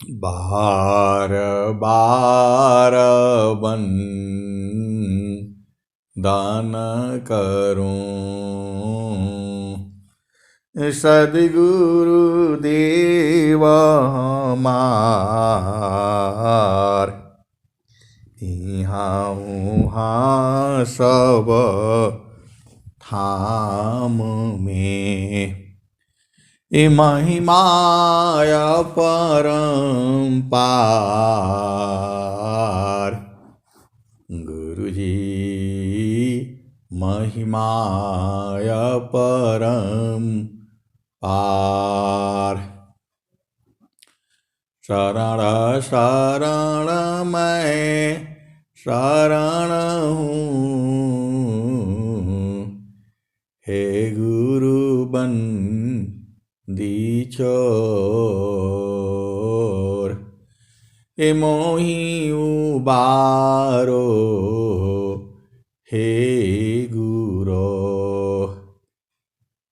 बार बार बन दान करूं, सद्गुरु देव हमार, इहाँ उहाँ सब थाम में। ए महिमाय परम्पार, गुरुजी महिमाय परम्पार। शरण शरण मैं शरण हूँ, हे गुरु बन दीछोर, हे मोहि उबारो, हे गुरो,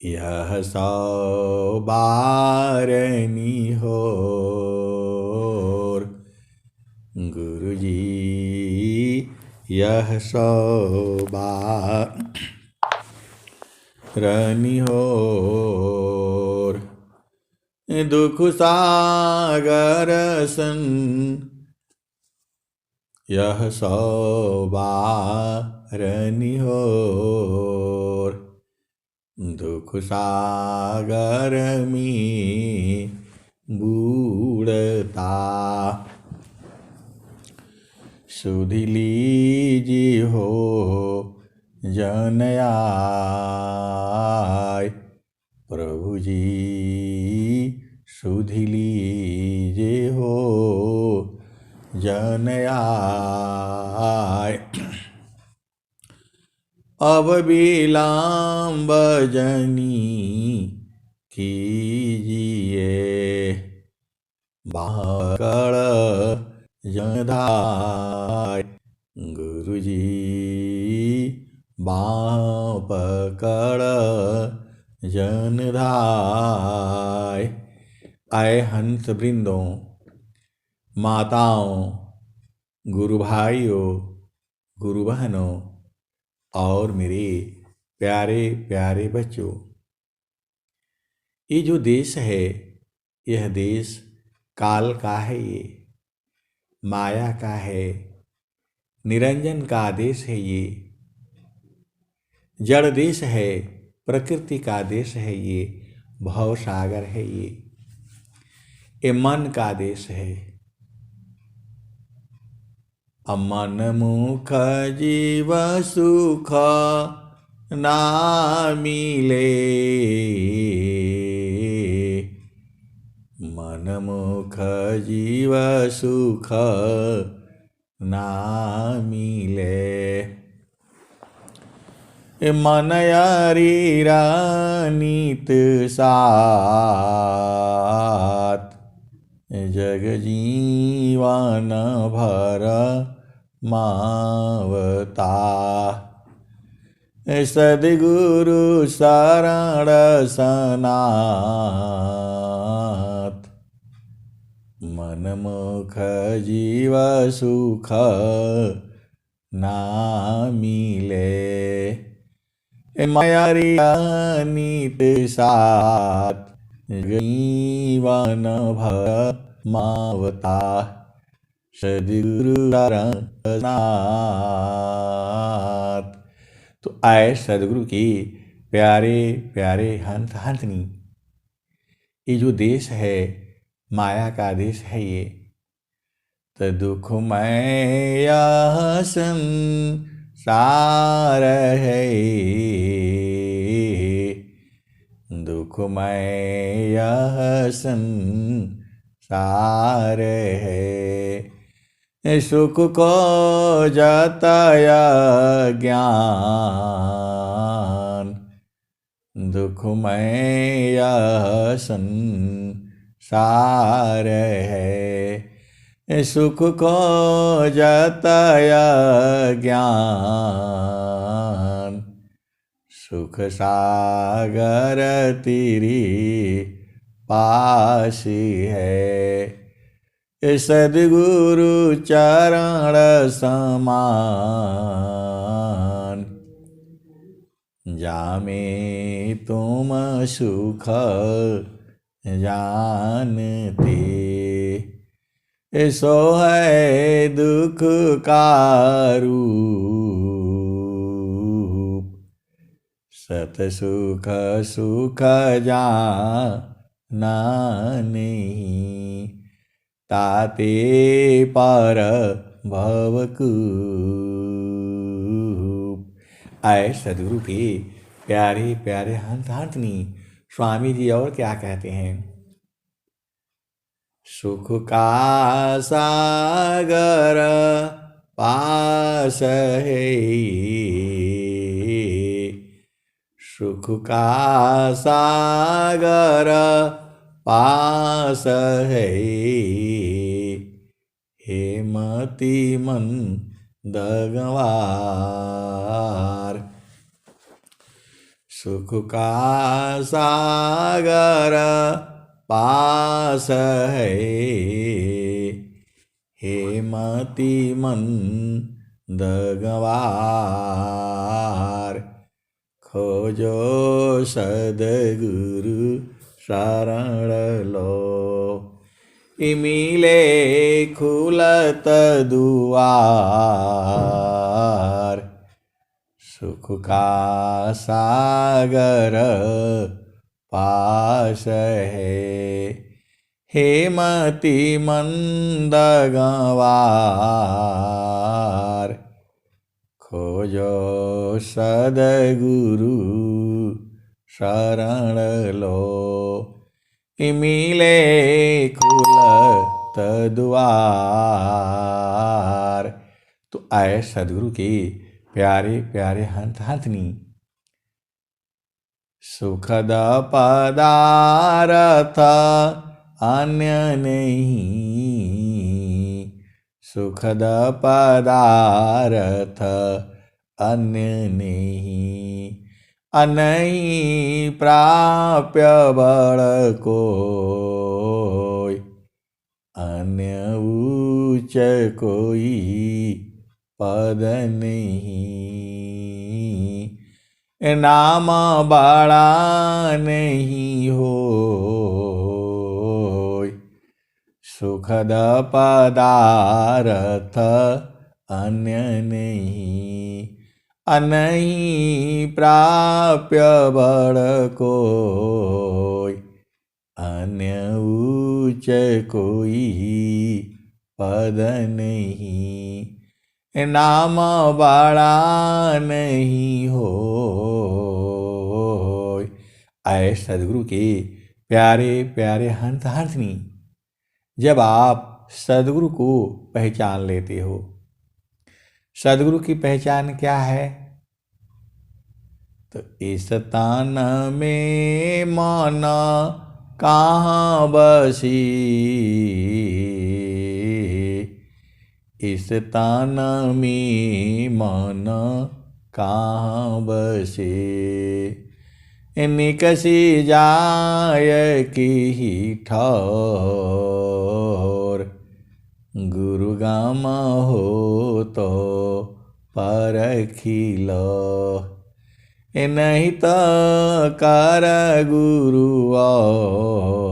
यह सौ बारनी होर, गुरुजी यह सौ बारनी होर। दुख सागर सन यह सौ बारनी होर, दुख सागर में बूढ़ता, सुधि लीजी हो जन आय, प्रभु जी सुधि लीजे हो जन आय। अब विलम्ब जनी कीजिए, बाकड़ जधाय, गुरुजी बाँ पकड़ जनधाय। आए हंस वृंदों, माताओं, गुरु भाइयों, गुरु बहनों और मेरे प्यारे प्यारे बच्चों, ये जो देश है, यह देश काल का है, ये माया का है, निरंजन का देश है, ये जड़ देश है, प्रकृति का देश है, ये भव सागर है, ये मन का देश है। मन मुख जीव सुख ना मिले, मन मुख जीव सुख ना मिले, मन यारीरा नित साथ, जग जीवन भर मावता, सद्गुरु शरण सनाथ, मन मुख जीव सुख ना मिले, मायारिया नित साथ, जीवन भर मावता, सद्गुरु शरणनाथ। तो आए सद्गुरु की प्यारे प्यारे हंस हंसनी, ये जो देश है माया का देश है, ये तो दुखमय यह संसार है, दुखमय यह संसार है, सुख को जाताया ज्ञान, दुखमय यह संसार है, सुख को जाताया ज्ञान, सुख सागर तेरी पास है, सद्गुरु चरण समान, जामे तुम सुख जानते, सो है दुख का रूप, सत सुख सुख जाना नहीं, ताते पर भवकूप। आए सदगुरु के प्यारे प्यारे हंस हंसनी स्वामी जी और क्या कहते हैं। सुख का सागर पास है, सुख का सागर पास है, हे मति मंदगवार। सुख का सागर पास है, हे मति मंदगवार। खोजो सद्गुरु शरण लो, मिले खुलत दुआर। सुख का सागर पास है, हे मति मंदगवार। खोजो सद्गुरु शरण लो, मिले खुलत द्वार। तो आए सद्गुरु के प्यारे प्यारे हंस हंसनी, सुखद पदारथ अन्य नहीं, सुखद पदारथ अन्य नहीं, अनहीं प्राप्य बड़ कोई, अन्य ऊंच कोई पद नहीं, नाम बड़ा नहीं होय, सुखद पदारथ अन्य नहीं, अनहीं प्राप्य बड़ कोय, अन्य ऊंच कोई पद नहीं, नाम बड़ा नहीं होय। आए सद्गुरु के प्यारे प्यारे हंस हंसनी, जब आप सद्गुरु को पहचान लेते हो, सद्गुरु की पहचान क्या है? तो इस तान में मन कहाँ बसी, इस तान में मन कहाँ बसे, निकसी जाय की ही ठौर, गुरु गाम हो तो परखिलो, नहीं तो कर गुरु और।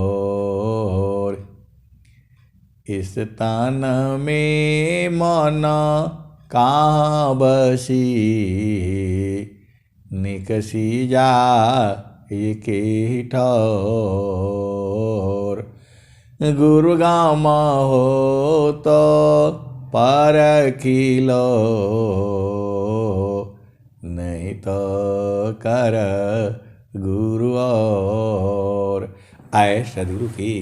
इस तान में मन कहाँ बसी, निकसी जा के ठौर, गुरु गाम हो तो परखिलो, नहीं तो कर गुरु और। आए सद्गुरु के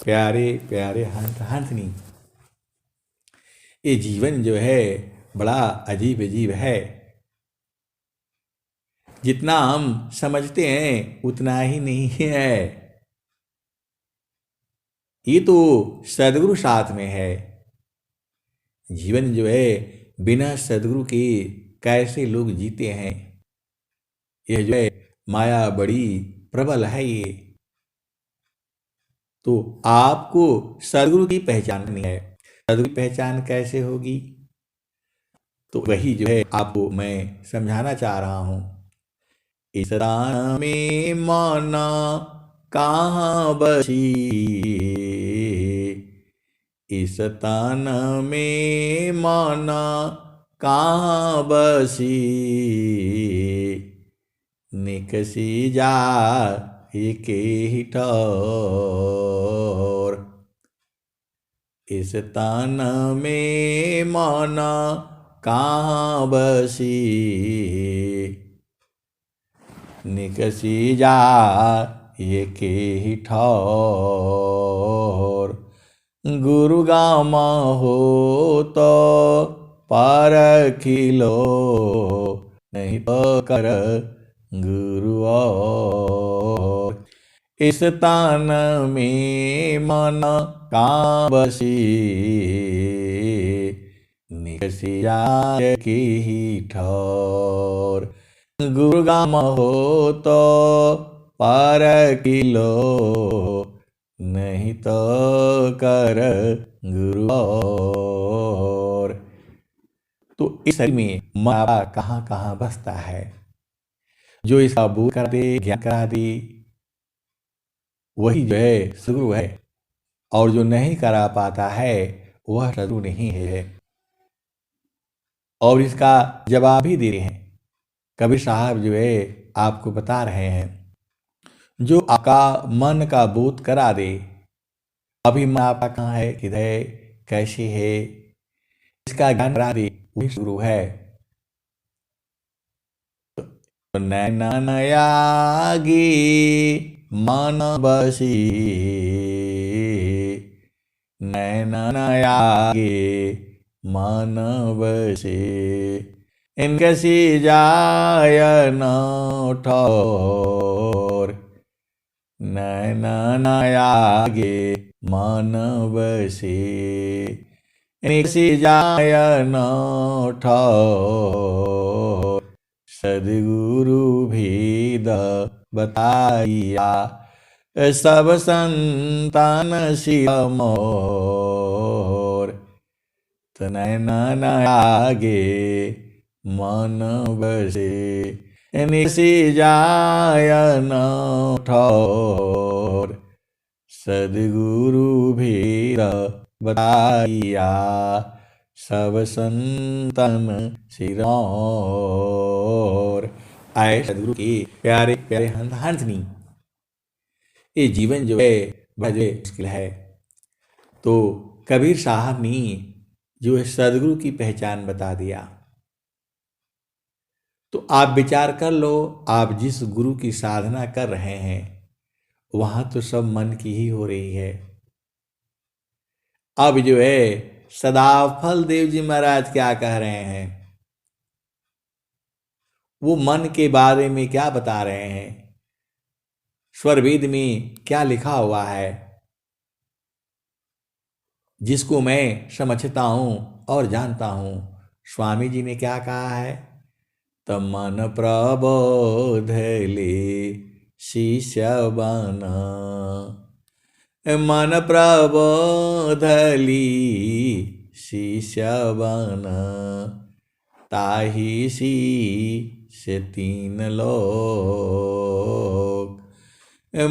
प्यारे प्यारे हंस हंसनी, ये जीवन जो है बड़ा अजीब अजीब है, जितना हम समझते हैं उतना ही नहीं है। ये तो सद्गुरु साथ में है। जीवन जो है बिना सद्गुरु के कैसे लोग जीते हैं, यह जो है माया बड़ी प्रबल है ये। तो आपको सदगुरु की पहचान करनी है। सदगुरु की पहचान कैसे होगी? तो वही जो है आपको मैं समझाना चाह रहा हूं। इस दान में माना कहाँ बसी, इस तान में माना कहाँ बसी, निकसी जा एक ही ठौर। इस तान में माना कहाँ बसी, निकसी जा एक ही ठौर। गुरु गामा हो तो परखिलो, नहीं तो कर गुरु और। इस तान में मन कहाँ बसी, निकसी जाए की ही ठौर। गुरु गाम हो तो परखिलो, नहीं तो कर गुरु और। तो इस शरीर में मन कहाँ कहाँ बसता है, जो इसका बोध करा दे, ज्ञान करा दे, वही जो है सदगुरु है। और जो नहीं करा पाता है वह सदगुरु नहीं है। और इसका जवाब भी दे रहे हैं। कबीर साहब जो है आपको बता रहे हैं, जो आपका मन का बोध करा दे। अभी मन आपका कहाँ है, किधर है, कैसे है, इसका ज्ञान करा दे, वही सदगुरु है। नैना नयागी मन बसी, नैना नयागे मन बसे, इनकसी जाय न ठौर। नैना नयागे मन बसे, इनकसी जाय न ठौर। सदगुरु भेद बताइया, सब संतान शिव मोर। नैना नयागे मन बसे, निकसी जाय न ठौर। सदगुरु भेद बताइया, सब संतन सिरौर। आए सदगुरु के प्यारे प्यारे हंसनी, ये जीवन जो है बड़ा मुश्किल है। तो कबीर साहब ने जो है सदगुरु की पहचान बता दिया। तो आप विचार कर लो, आप जिस गुरु की साधना कर रहे हैं वहां तो सब मन की ही हो रही है। अब जो है सदाफल देव जी महाराज क्या कह रहे हैं, वो मन के बारे में क्या बता रहे हैं, स्वरवेद में क्या लिखा हुआ है, जिसको मैं समझता हूं और जानता हूं। स्वामी जी ने क्या कहा है, तब मन प्रबोध ले शिष्य बना, मन प्रबोध ली शिष्य बना, ताही सी से तीन लोक।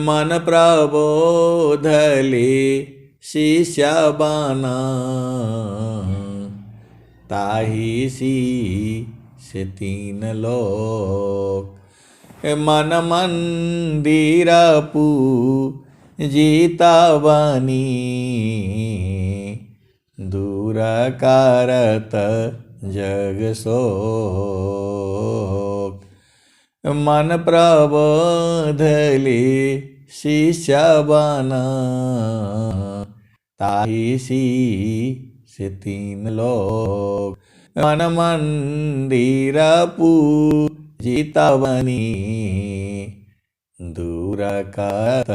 मन प्रबोध ले शिष्य बना, ताही सी से तीन लोक। मन मंदिर पूजिता बनी, दूर करत जग शोक। मन प्रबोध ले शिष्य बना, ताही सी से तीन लोक। मन मंदिर पूजिता बनी, दूर करत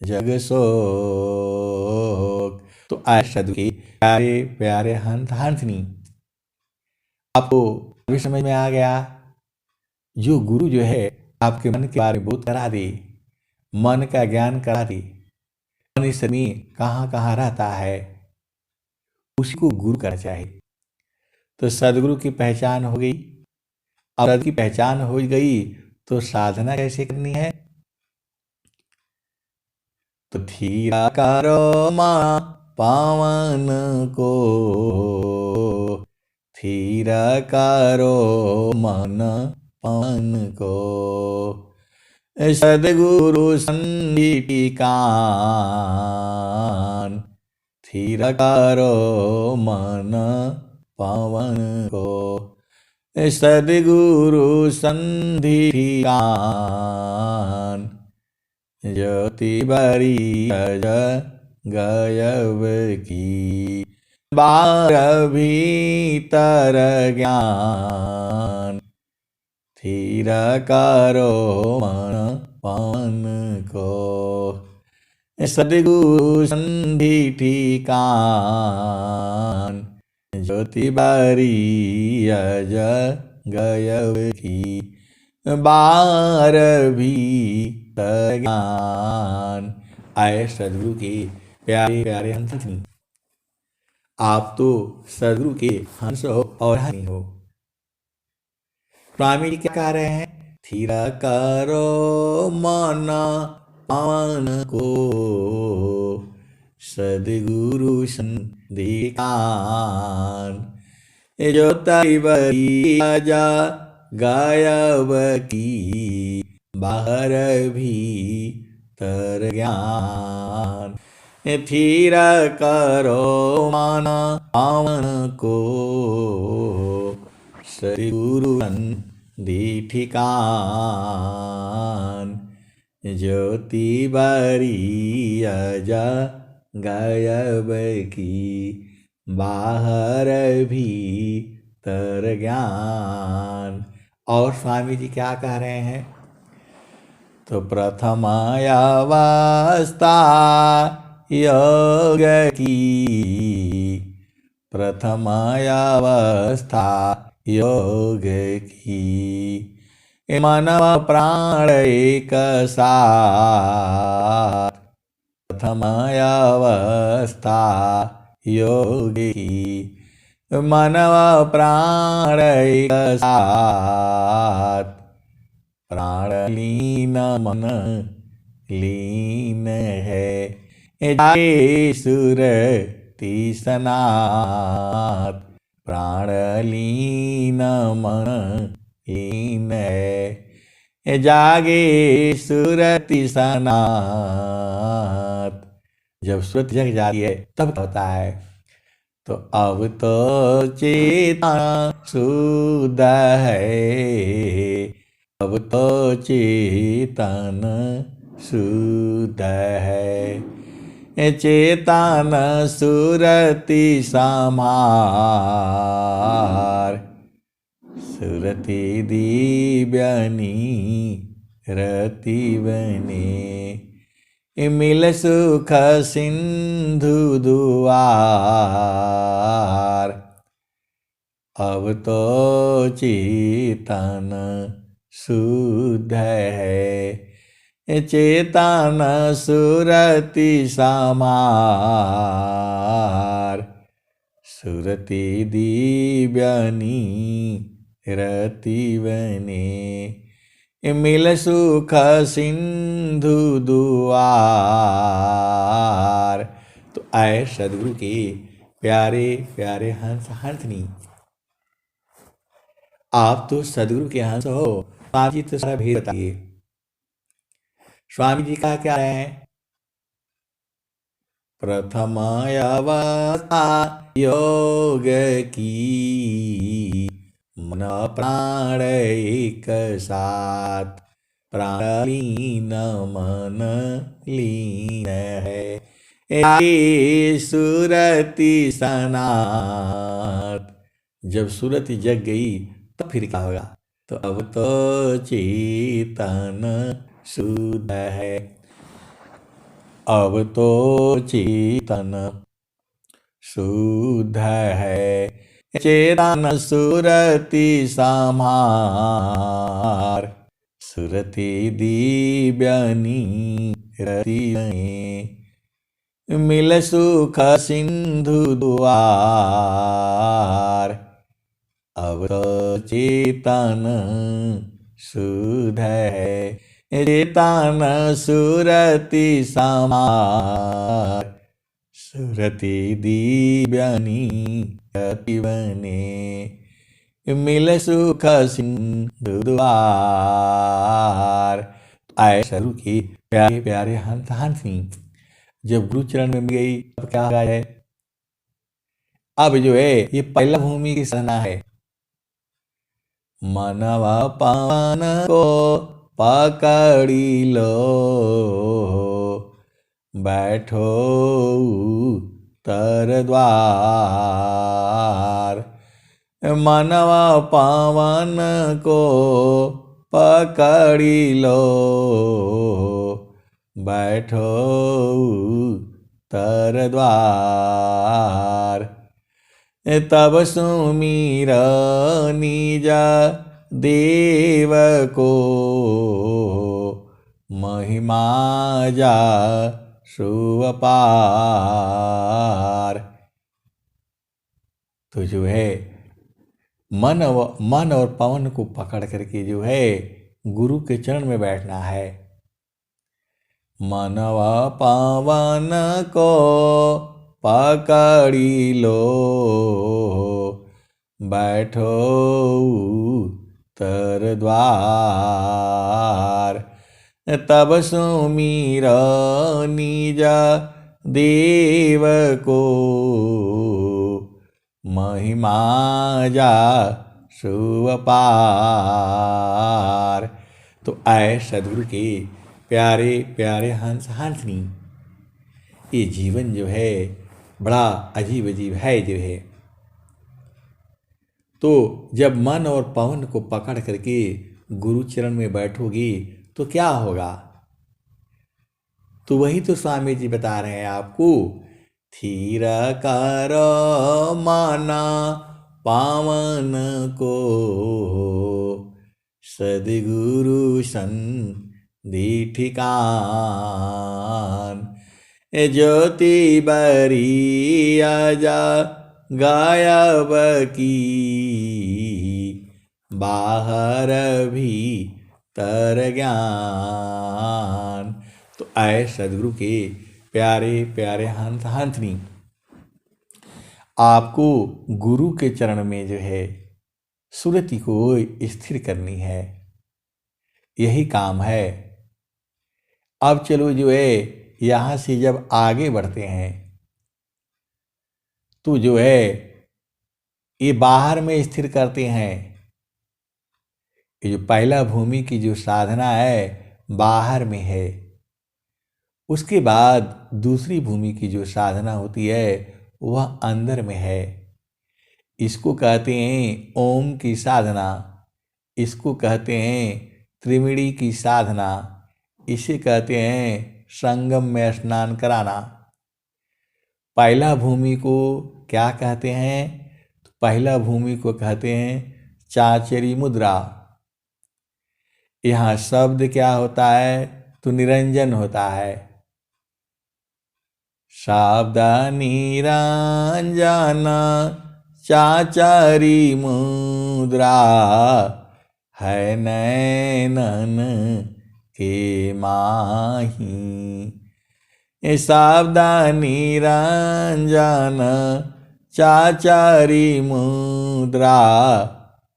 जग शोक। तो आए सदगुरु के प्यारे प्यारे हंसनी, आपको अभी समझ में आ गया। जो गुरु जो है आपके मन के बारे में बोध करा दे, मन का ज्ञान करा दे, मनुष्य में कहाँ कहाँ रहता है, उसी को गुरु करना चाहिए। तो सदगुरु की पहचान हो गई। अब सदगुरु की पहचान हो गई तो साधना कैसे करनी है? तो धीरा करो माँ पावन को, धीरा करो मन पावन को, सदगुरु संधि कान, धीरा करो मन पावन को, सदगुरु संधि कान, ज्योति बरी अज गयब की, बार भीतर ज्ञान, धीरा करो मन पावन को, सदगुरु संधि ठिकान, ज्योति बारी अज गयब की, बार भी ज्ञान। आए सदगुरु के प्यारे प्यारे हंसनी, आप तो सदगुरु के हंस हो और हनी हो। स्वामी जी क्या कह रहे हैं? धीरा करो मन पावन को, सदगुरु संधि कान, जो तैवरी अजा गायब की, बाहर भी तर ज्ञान, धीरा करो मन पावन को, सदगुरु संधि ठिकान, ज्योति बारी अजा गायब की, बाहर भी तर ज्ञान। और स्वामी जी क्या कह रहे हैं? तो प्रथम अवस्था योग की, प्रथम अवस्था योग की, मन प्राण एक साथ, प्रथम अवस्था योग की, मन प्राण एक साथ, प्राण लीन मन लीन है, जाए सुरति सनात, प्राण लीन मन लीन है, जागे सुरति सनात। जब सुरति जग जाती है तब क्या होता है? तो अब तो चेतना शुद्ध है, अब तो चेतन शुद्ध है, चेतन सुरति समार, सुरति दिव्यनी रति बने, मिल सुख सिंधु दुआर, अब तो चेतन शुद्ध है, चेतन सुरति समार, सुरति दिव्यनी रति बने, मिल सुख सिंधु दुआर। तो आए सदगुरु के प्यारे प्यारे हंस हंसनी, आप तो सदगुरु के हंस हो। स्वामी जी तो सारा भेद बताइए। स्वामी जी का क्या है? प्रथम अवस्था योग की, मन प्राण एक साथ, प्राण लीन मन लीन है, सुरति सनात। जब सुरति जग गई तब फिर क्या होगा? तो अब तो चेतन शुद्ध है, अब तो चेतन शुद्ध है, चेतन सुरति समार, सुरति दिव्यनी रति मिल सुख सिंधु दुआर। अब तो चेतन सुध है, चेतन सुरति समार। सुरति दिव्यनी अति बने, मिल सुख सिंधु द्वार। आए सरू की प्यारे प्यारे हंस हंसी, जब गुरु चरण में मिल गई अब क्या है, अब जो है ये पहला भूमि की साधना है। मनवा पान को पकड़ी लो, बैठो तर द्वार। मनवा पावन को पकड़ी लो, बैठो तर द्वार। तब सुमीर निज देव को, महिमा जा सुअपार। तो जो है मन और पवन को पकड़ करके जो है गुरु के चरण में बैठना है। मन व पवन को पकड़ी लो, बैठो तर द्वार। तब सुमीर निज देव को, महिमा जा सुअपार। तो आए सदगुरु के प्यारे प्यारे हंस हंसनी, ये जीवन जो है बड़ा अजीब अजीब है जो है। तो जब मन और पवन को पकड़ करके गुरु चरण में बैठोगी तो क्या होगा, तो वही तो स्वामी जी बता रहे हैं आपको। थीर करो माना पावन को, सदगुरु संधि ठिकान। ज्योति बरी आजा गायब की, बाहर भी तर ज्ञान। तो आए सदगुरु के प्यारे प्यारे हंस हंसनी, आपको गुरु के चरण में जो है सुरति को स्थिर करनी है, यही काम है। अब चलो जो है यहाँ से जब आगे बढ़ते हैं तो जो है ये बाहर में स्थिर करते हैं। ये जो पहला भूमि की जो साधना है बाहर में है, उसके बाद दूसरी भूमि की जो साधना होती है वह अंदर में है। इसको कहते हैं ओम की साधना, इसको कहते हैं त्रिवेणी की साधना, इसे कहते हैं संगम में स्नान कराना। पहला भूमि को क्या कहते हैं, तो पहला भूमि को कहते हैं चाचरी मुद्रा। यहाँ शब्द क्या होता है, तो निरंजन होता है। शब्द निरंजन चाचरी मुद्रा, है नैनन के माही। शब्द निरंजन चाचरी मुद्रा,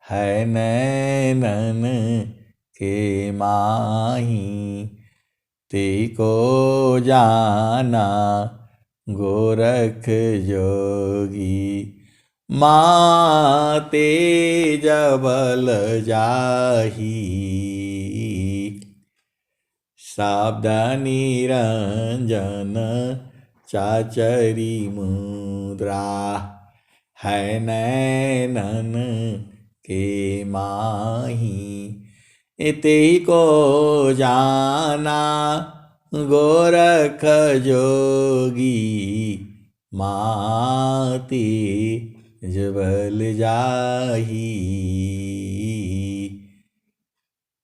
है नैनन के माही। ते को जाना गोरख जोगी, माते जबल जाही। शब्द निरंजन चाचरी मुद्रा, है नैनन के माही। ते को जाना गोरख जोगी, माते जबल जाही।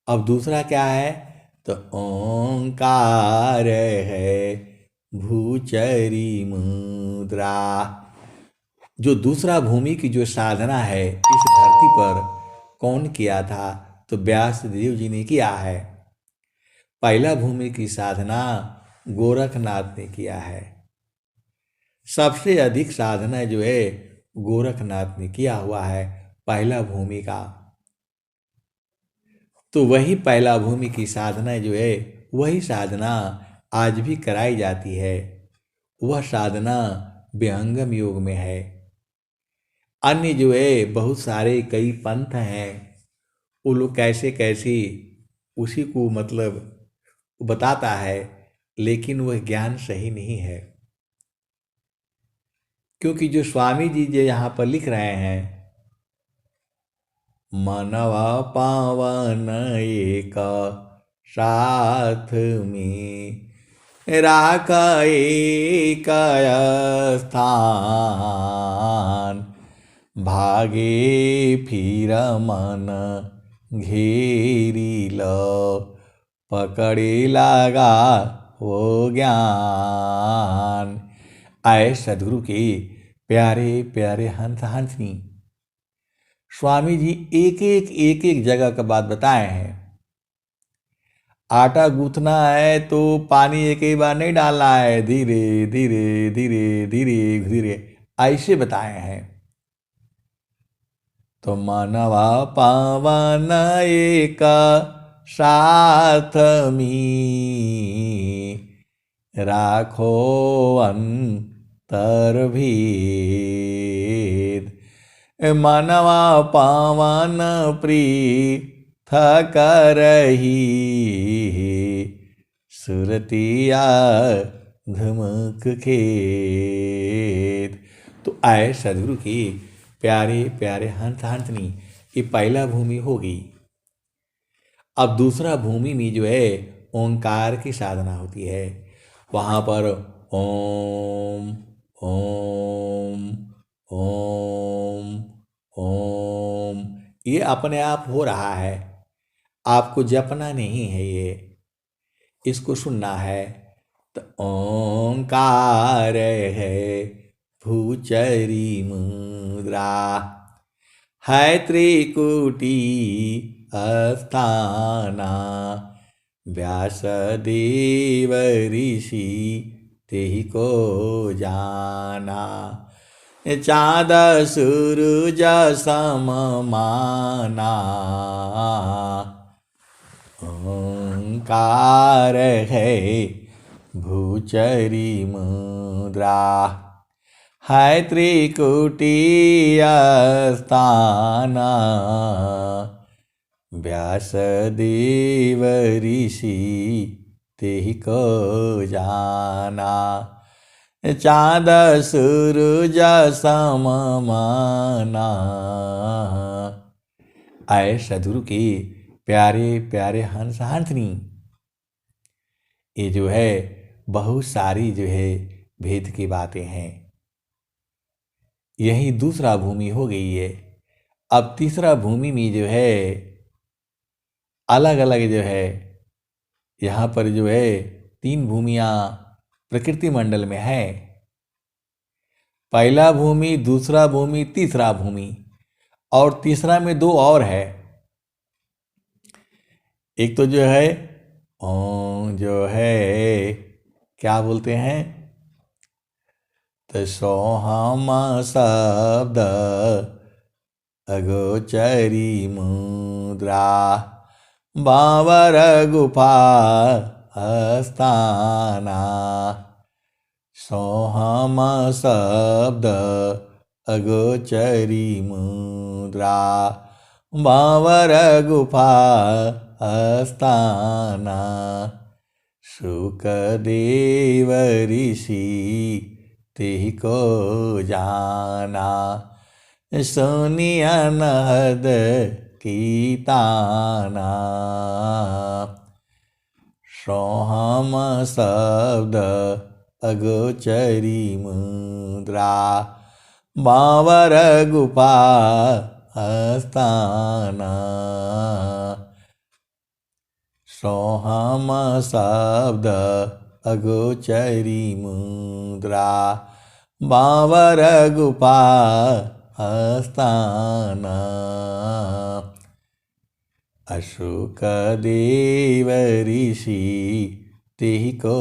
अब दूसरा क्या है, तो ओंकार है भूचरी मुद्रा। जो दूसरा भूमि की जो साधना है इस धरती पर कौन किया था? तो व्यास देव जी ने किया है। पहला भूमि की साधना गोरखनाथ ने किया है। सबसे अधिक साधना जो है गोरखनाथ ने किया हुआ है पहला भूमि का। तो वही पहला भूमि की साधना जो है वही साधना आज भी कराई जाती है। वह साधना विहंगम योग में है। अन्य जो है बहुत सारे कई पंथ हैं, वो लोग कैसे कैसे उसी को मतलब बताता है, लेकिन वह ज्ञान सही नहीं है। क्योंकि जो स्वामी जी जो यहाँ पर लिख रहे हैं, मनवा पावन एक साथ में राख एक स्थान, भागे फिर मन घेरी लो पकड़े लगा वो ज्ञान। आए सदगुरु के प्यारे प्यारे हंस हंसनी। स्वामी जी एक एक जगह का बात बताए हैं। आटा गूंथना है तो पानी एक ही बार नहीं डालना है, धीरे धीरे धीरे धीरे धीरे ऐसे बताए हैं। तो मनवा पावन एक साथ में राखो अंतर भेद, मनवा पावन पृथक रही सुरतिया धमक खेत। तो आए सदगुरु की प्यारे प्यारे हंस हंसनी, ये पहला भूमि होगी। अब दूसरा भूमि में जो है ओंकार की साधना होती है। वहाँ पर ओम ओम ओम ओम ये अपने आप हो रहा है, आपको जपना नहीं है, ये इसको सुनना है। तो ओंकार है भूचरी मुद्रा, है त्रिकुटी अस्थाना, व्यासदेव ऋषि तेहि को जाना, चाँद सूरज सम माना, ओंकार है भूचरी मुद्रा, है त्रिकुटी स्थाना, व्यासदेव ऋषि तेहि को जाना, चाँद सूरज सम माना। आए सदगुरु की प्यारे प्यारे हंस हंसनी। ये जो है बहुत सारी जो है भेद की बातें हैं। यही दूसरा भूमि हो गई है। अब तीसरा भूमि में जो है अलग अलग जो है, यहाँ पर जो है 3 भूमियाँ प्रकृति मंडल में है। पहला भूमि, दूसरा भूमि, तीसरा भूमि, और तीसरा में 2 और है। एक तो जो है जो है क्या बोलते हैं, तो सोहम शब्द अगोचरी मुद्रा, बावर गुफा स्थाना, सोहम शब्द अगोचरी मुद्रा, बावर गुफा स्थाना, शुकदेव ऋषि तेहि को जाना, सोनिया नहद कीताना, सोहम शब्द अगोचरी मुद्रा, बावर गुफा स्थाना, सोहम शब्द अगोचरी मुद्रा बावर गुपा हस्ताना अशोक देव ऋषि तिहि को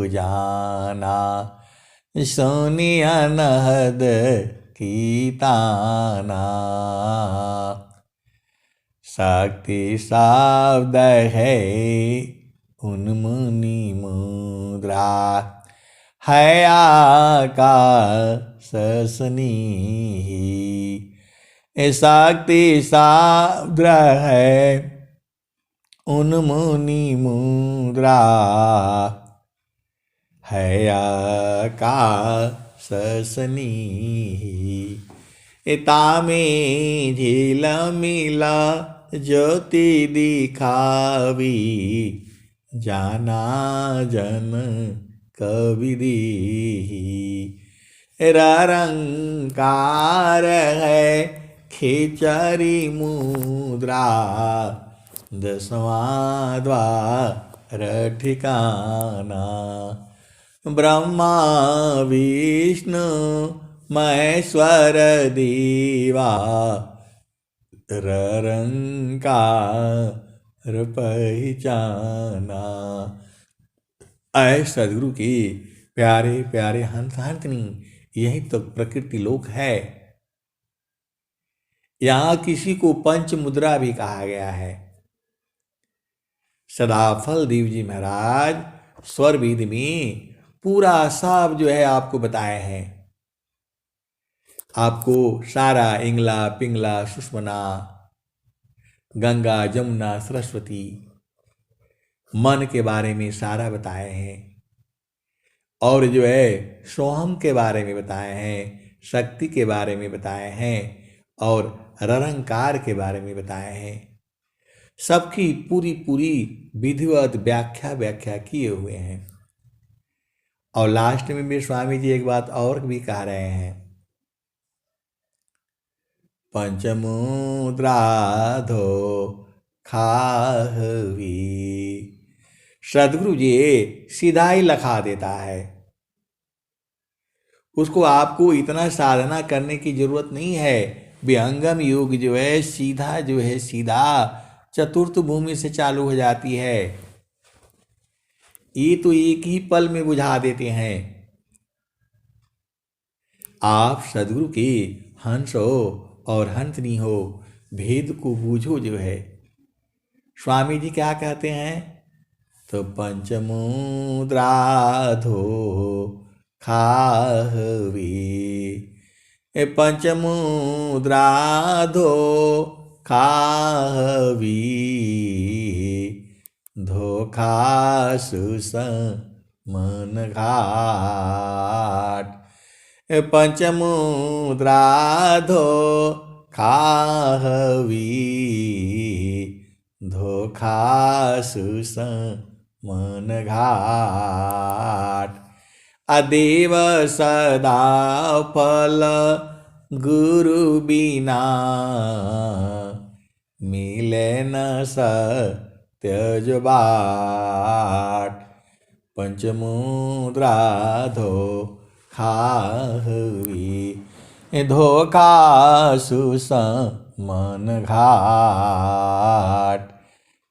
जाना सोनिया नहद कीताना शक्ति शब्द है उन्मुनि मुद्रा है आकाश स्नेही शक्ति शब्द है उन्मुनि मुद्रा है आकाश स्नेही तामे झील मिला ज्योति दिखावी जाना जन कवि दीही रंकार है खिचरी मुद्रा दसवां द्वार ठिकाना ब्रह्मा विष्णु महेश्वर देवा रंकार पहचाना। ऐ सदगुरु की प्यारे प्यारे हंस हंसनी, यही तो प्रकृति लोक है। यहाँ किसी को पंच मुद्रा भी कहा गया है। सदाफल देव जी महाराज स्वर वेद में पूरा सब जो है आपको बताए हैं। आपको सारा इंगला पिंगला सुषमना गंगा जमुना सरस्वती मन के बारे में सारा बताए हैं, और जो है सोहम के बारे में बताए हैं, शक्ति के बारे में बताए हैं, और ररंकार के बारे में बताए हैं। सबकी पूरी पूरी विधिवत व्याख्या किए हुए हैं। और लास्ट में भी स्वामी जी एक बात और भी कह रहे हैं, पंचमुद्रा धो खाहवी। सदगुरु जी सीधा ही लखा देता है, उसको आपको इतना साधना करने की जरूरत नहीं है। विहंगम योग जो है सीधा चतुर्थ भूमि से चालू हो जाती है। ये तो एक ही पल में बुझा देते हैं। आप सदगुरु के हंस हो और हंसनी हो, भेद को बूझो जो है। स्वामी जी क्या कहते हैं, तो पंचमुद्रा धो खाहवी। पंचमुद्रा धो खाहवी, धोखा सुस मन घाट। पंचमुद्रा धो खाहवी, धोखा सुस मन घाट। अदेव सदा फल गुरु बिना, मिले न त्यज बाट। पंचमुद्रा धो खाहवी, धोखा सुस मन घाट।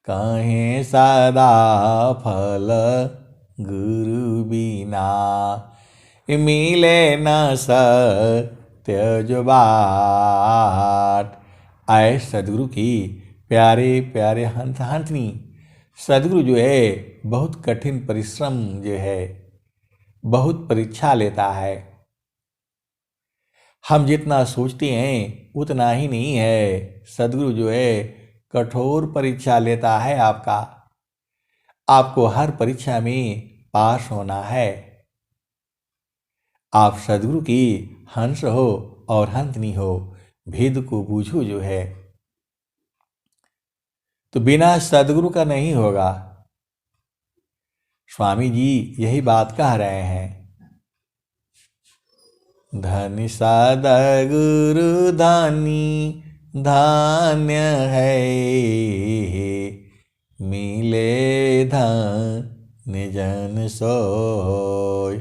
कहें सदा फल गुरु बिना, मिले न त्यज बाट। आए सदगुरु की प्यारे प्यारे हंस हंसनी। सदगुरु जो है बहुत कठिन परिश्रम जो है, बहुत परीक्षा लेता है। हम जितना सोचते हैं उतना ही नहीं है। सदगुरु जो है कठोर परीक्षा लेता है आपका। आपको हर परीक्षा में पास होना है। आप सदगुरु की हंस हो और हंसनी हो, भेद को बूझो जो है। तो बिना सदगुरु का नहीं होगा। स्वामी जी यही बात कह रहे हैं। धनि सदगुरु धनी धान्य है, मिले धन निजन सोय।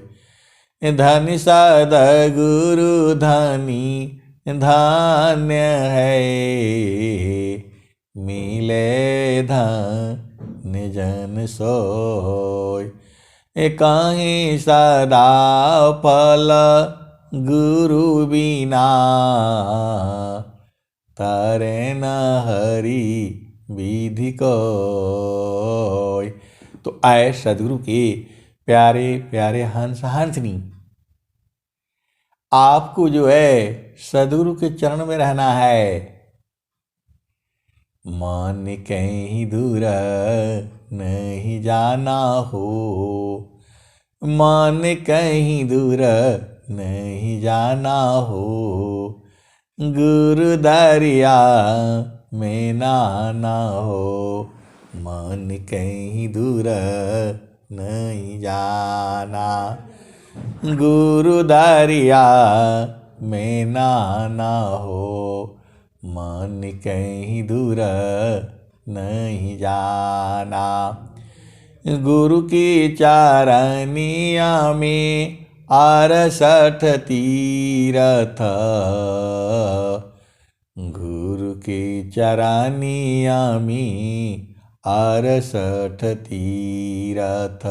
धनि सद्गुरु धनी धान्य है, मिले धन जन सोय। काहीं सदा फल गुरु बिना, तारे न हरि विधि कोय। तो आए सदगुरु के प्यारे प्यारे हंस हंसनी, आपको जो है सदगुरु के चरण में रहना है। मन कहीं दूर नहीं जाना हो, मन कहीं दूर नहीं जाना हो, गुरु दरिया में नहाना हो। मन कहीं दूर नहीं जाना, गुरु दरिया में नहाना हो। मन कहीं दूर नहीं जाना, गुरु की चरनिया में 68 तीरथ, गुरु की चरनिया में 68 तीरथ।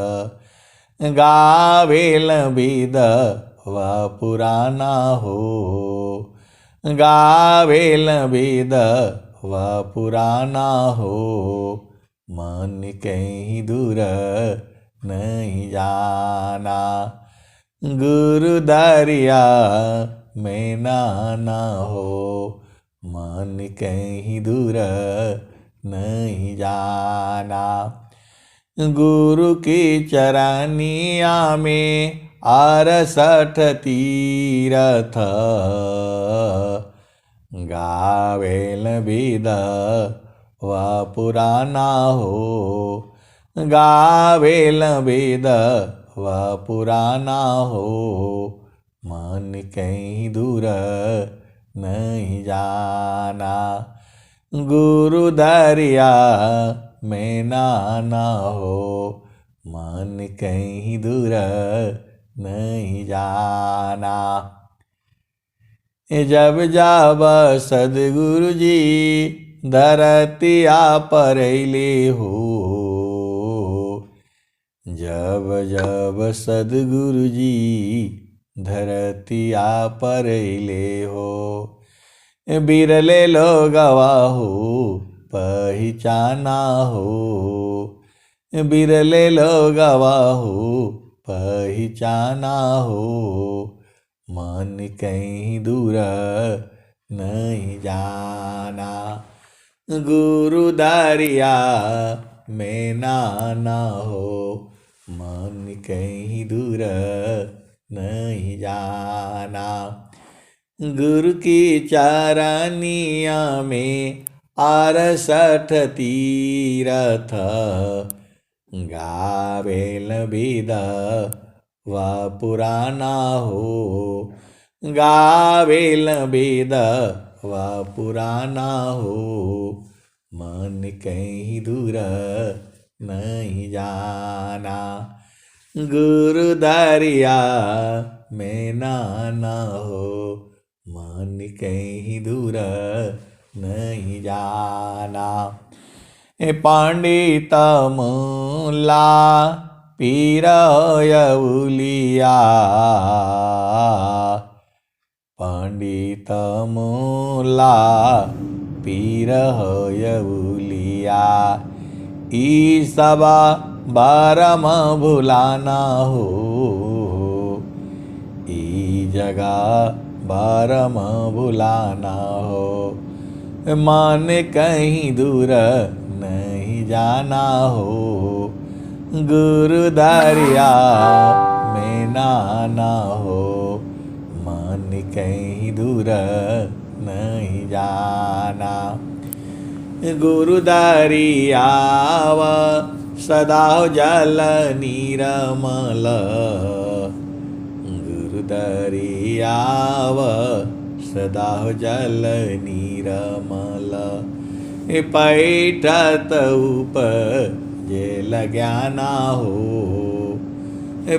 गावेल वेद व पुराना हो, गावेल वेद व पुराना हो। मन कहीं दूर नहीं जाना, गुरु दरिया में नहाना हो। मन कहीं दूर नहीं जाना, गुरु की चरनिया में 68 तीरथ। गावेल वेद व पुराना हो, गावेल वेद व पुराना हो। मन कहीं दूर नहीं जाना, गुरु दरिया में नहाना हो। मन कहीं दूर नहीं जाना। जब जब सद्गुरु जी धरतिया पर अइले हो, जब जब सद्गुरु जी धरतिया पर अइले हो। बिरले लोगवा हो पहचाना हो, बिरले लोगवा हो पहचाना हो। मन कहीं दूर नहीं जाना, गुरु दरिया में नहाना हो। मन कहीं दूर नहीं जाना, गुरु की चरनिया में 68 तीरथ। गावेल वेद व पुराना हो, गावेल वेद व पुराना हो। मन कहीं दूर नहीं जाना, गुरु दरिया में नहाना हो। मन कहीं दूर नहीं जाना। पंडित मूला पीर यउलिया, पंडित मूला पीर यउलिया। ई सबा बारम भुलाना हो, ई जगह बारम भुलाना हो। मन कहीं दूर नहीं जाना हो, गुरु दरिया में नहाना हो। मन कहीं दूर नहीं जाना, गुरु दरियाव सदा जल नीरमल, गुरु दरियाव सदा जल नीरमल। पैठत जे लग्याना हो,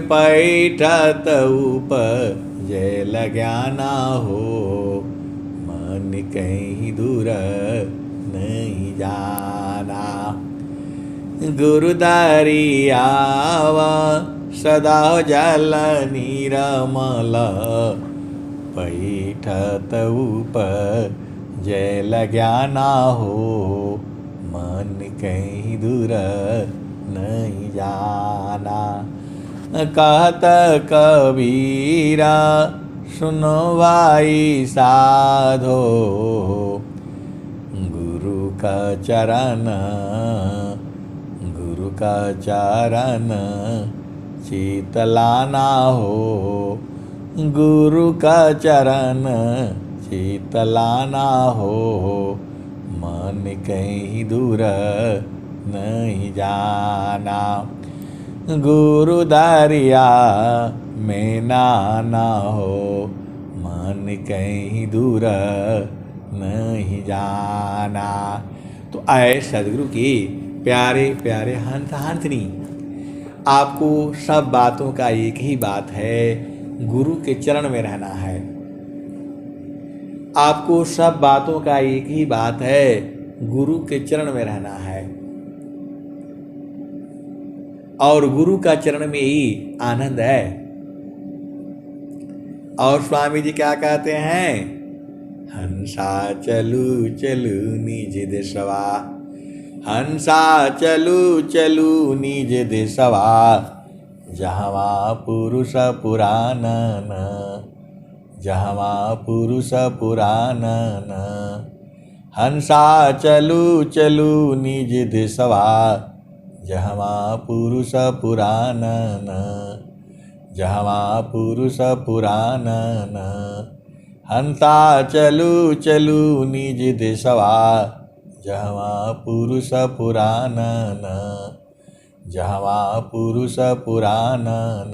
पैठत ऊपर जे लग्याना हो, मन कहीं दूर नहीं जाना। गुरुदारी आवा सदा जल निरमल, पैठत ऊपर जय लग्याना हो, मन कहीं दूर नहीं जाना। कहत कबीरा सुनो भाई साधो, गुरु का चरण शीतलाना हो, गुरु का चरण शीतलाना हो, मन कहीं दूर नहीं जाना। गुरु दरिया में नाना हो, मन कहीं दूर नहीं जाना। तो आए सदगुरु की प्यारे प्यारे हंस हंसनी, आपको सब बातों का एक ही बात है, गुरु के चरण में रहना है। आपको सब बातों का एक ही बात है, गुरु के चरण में रहना है। और गुरु का चरण में ही आनंद है। और स्वामी जी क्या कहते हैं? हंसा चलू चलू निज देशवा, हंसा चलू चलू निज देशवा, जहवा पुरुष पुराणन, जहवा पुरुष पुराणन। हंसा चलू चलू निज देशवा, जहवा पुरुष पुराणन, जहवा पुरुष पुराणन। हंसा चलू चलू निज देशवा, जहवा पुरुष पुराणन, जहवा पुरुष पुराणन।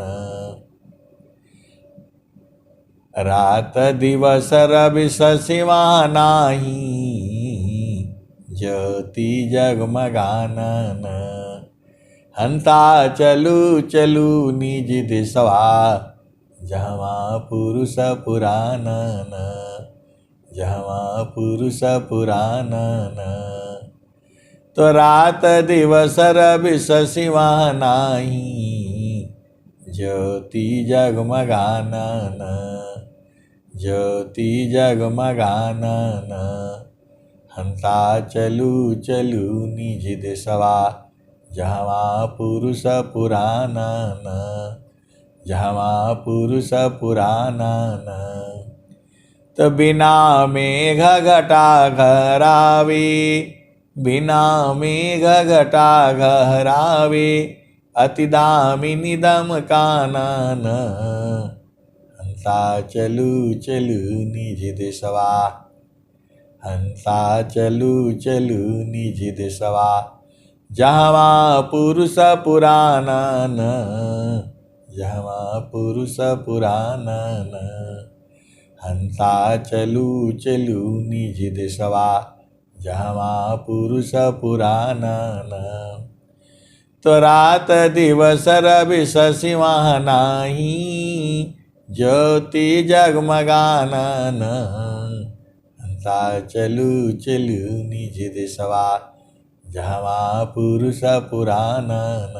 रात दिवस रवि शशिवा नाही, ज्योति जगमगानन। हंसा चलू चलू निज देशवा, जहवा पुरुष पुराणन, जहवा पुरुष पुराणन। तो रात दिवस रवि शशिवा नाही, ज्योति जगमगानन, ज्योति जगमगानन। हंसा चलू चलू निज देशवा, जहवा पुरुष पुराणन, जहवा पुरुष पुराणन। तो बिना मेघ घटा घरावे, बिना मेघ घटा घरावे, अति दामिनी दम कानन। हंसा चलू चलू निज देशवा, हंसा चलू चलू निज देशवा, जहवा पुरुष पुराणन, जहवा पुरुष पुराणन। हंसा चलू चलू निज देशवा, जहवा पुरुष पुराणन। तो रात दिवस रवि शशिवा नाही, ज्योति जगमगानन। हंसा चलू चलू निज देशवा, जहवा पुरुष पुराणन।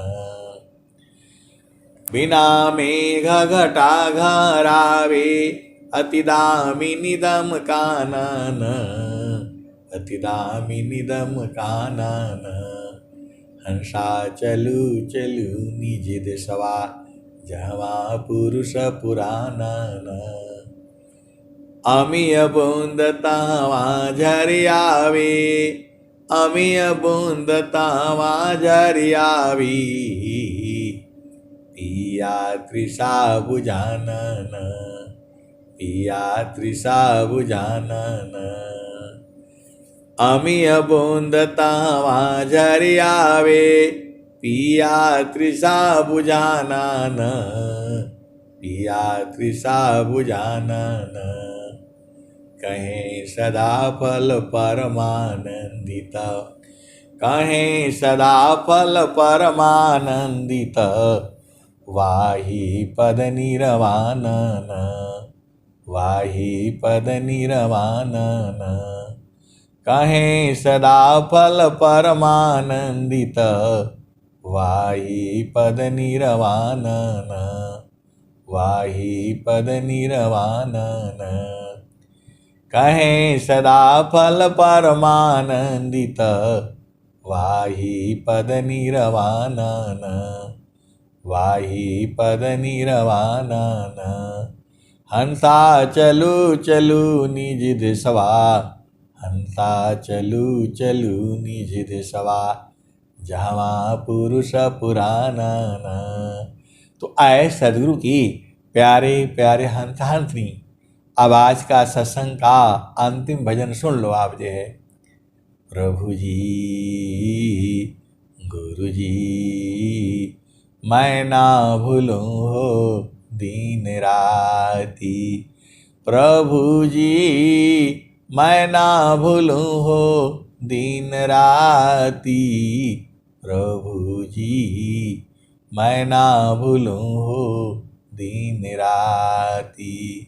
बिना मेघ घटा घरावे, अति दामिनी दम कानन, अति दामिनी दम कानन। हंसा चलू चलू निज देशवा, जहवा पुरुष पुराणन। अमीय बूंद तहवा झरियावे, अमीय बूंद तहवा झरियावी, पिया तृषा बुझानन, पिया तृषा बुझानन। अमीय बूंद तहवा झरियावे, पिया तृषा बुझानन, पिया तृषा बुझानन। कहें सदा फल परमानंदित, कहें सदा फल परमानंदित, वाही पद निरवानन, वाही पद निरवानन। कहें सदा फल परमानंदित, वाही पद निरवानन, वाही पद निरवानन। कहें सदा फल परमानंदित, वाही पद निरवानन, वाही पद निरवानन। हंसा चलू चलू निज दिशवा, हंसा चलू चलू निज दिशवा, जहाँ पुरुष पुराणन। तो आए सदगुरु की प्यारे प्यारे हंस हंसनी। अब आज का सत्संग का अंतिम भजन सुन लो आप जो है। प्रभु जी गुरु जी मैं ना भूलूं हो दीन राती, प्रभु जी मैं ना भूलूं हो दीन राती, प्रभु जी मैं ना भूलूं हो दीन राती।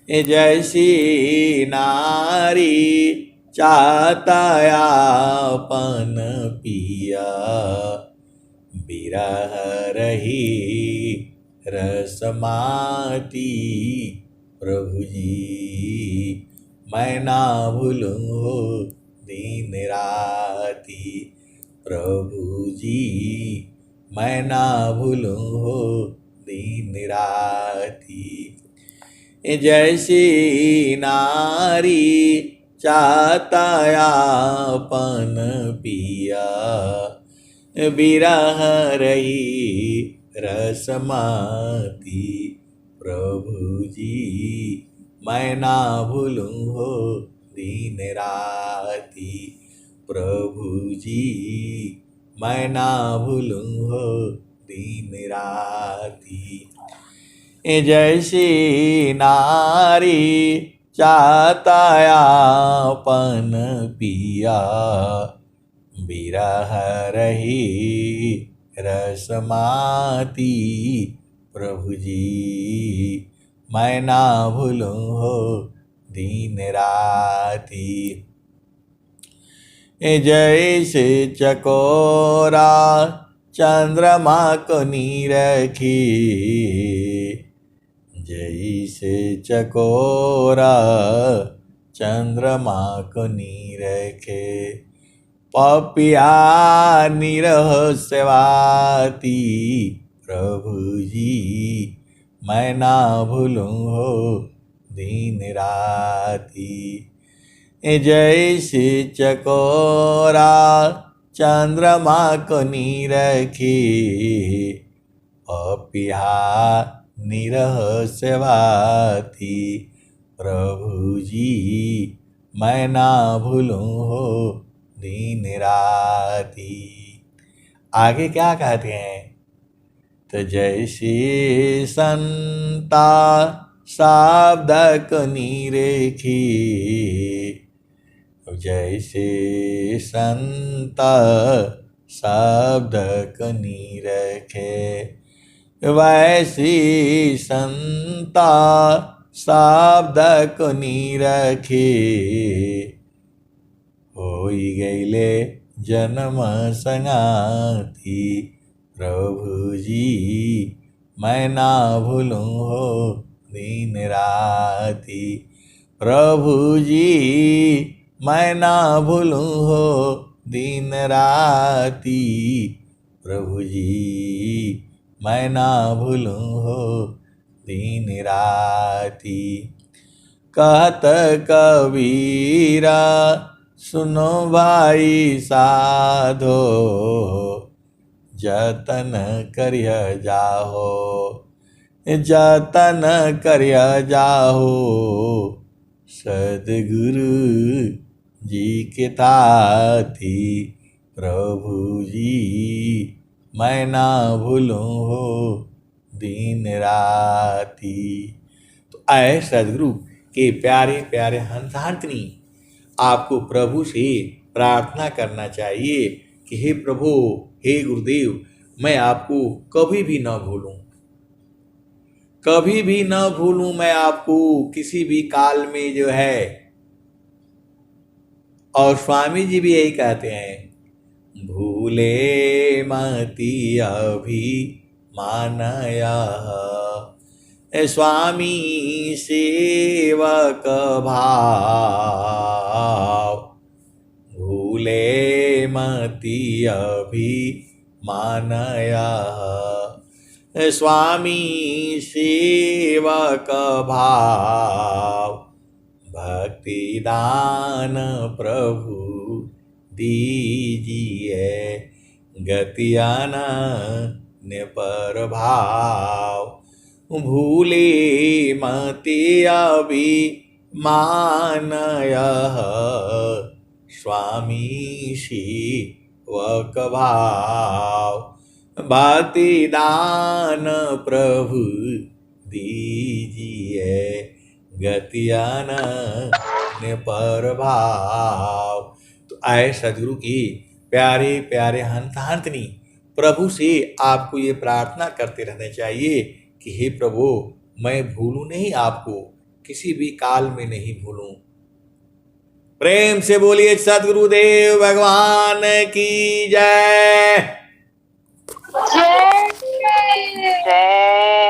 जैसी नारी चाहता आपन पिया, बिरह रही रसमाती, प्रभु जी मैं ना भूलूं हो दीन राती, प्रभु जी मैं ना भूलूं हो दीन राती। जैसी नारी चाहता आपन पिया, बिरह रही रसमाती, प्रभु जी मैं ना भूलूं हो दीन राती, प्रभु जी मैं ना भूलूं हो दीन राती। जैसी नारी चाहता आपन पिया, बिरह रही रसमाती, प्रभु जी मैं ना भूलूं हो दीन राती। जैसे चकोरा चंद्रमा को नीरखी, जैसे चकोरा चंद्रमा को नीरखे, पपिया निरह सेवाती, प्रभु जी मैं ना भूलूं हो दीन राती। जैसे चकोरा चंद्रमा को नीरखी, पपिया निरह सेवाती, प्रभु जी मैं ना भूलूं हो दीन राती। आगे क्या कहते हैं? तो जैसे संता सावधक निरेखी, जैसे संता सावधक निरखे, वैसी संता सावधक निरखे, होई गईले जन्म संगाती, प्रभु जी मैं ना भूलूं हो दीन राती, प्रभु जी मैं ना भूलूं हो दीन राती, प्रभु जी मैं ना भूलूं हो दीन राती। कहत कबीरा सुनो भाई साधो, जतन करिय जाहो, जतन करिय जाहो, सद्गुरु जी के ताती, प्रभु जी मैं ना भूलूं हो दिन राती। तो आए सद्गुरु के प्यारे प्यारे हंस हंसनी, आपको प्रभु से प्रार्थना करना चाहिए कि हे प्रभु, हे गुरुदेव, मैं आपको कभी भी न भूलूं, कभी भी न भूलूं मैं आपको किसी भी काल में जो है। और स्वामी जी भी यही कहते हैं, भूले मति अभी मानया, स्वामी सेवक भाव, भूले मति अभी मानया, स्वामी सेवक भाव, भक्ति दान प्रभु दीजिए, गति अनन्य पर भाव, भूले मति अभिमानय, स्वामी सेवक भाव, भक्ति दान प्रभु दीजिए, गति अनन्य पर भाव। तो आए सदगुरु की प्यारे प्यारे हंस हंसनी, प्रभु से आपको ये प्रार्थना करते रहना चाहिए कि हे प्रभु, मैं भूलूं नहीं आपको, किसी भी काल में नहीं भूलूं। प्रेम से बोलिए सदगुरुदेव भगवान की जय। जय।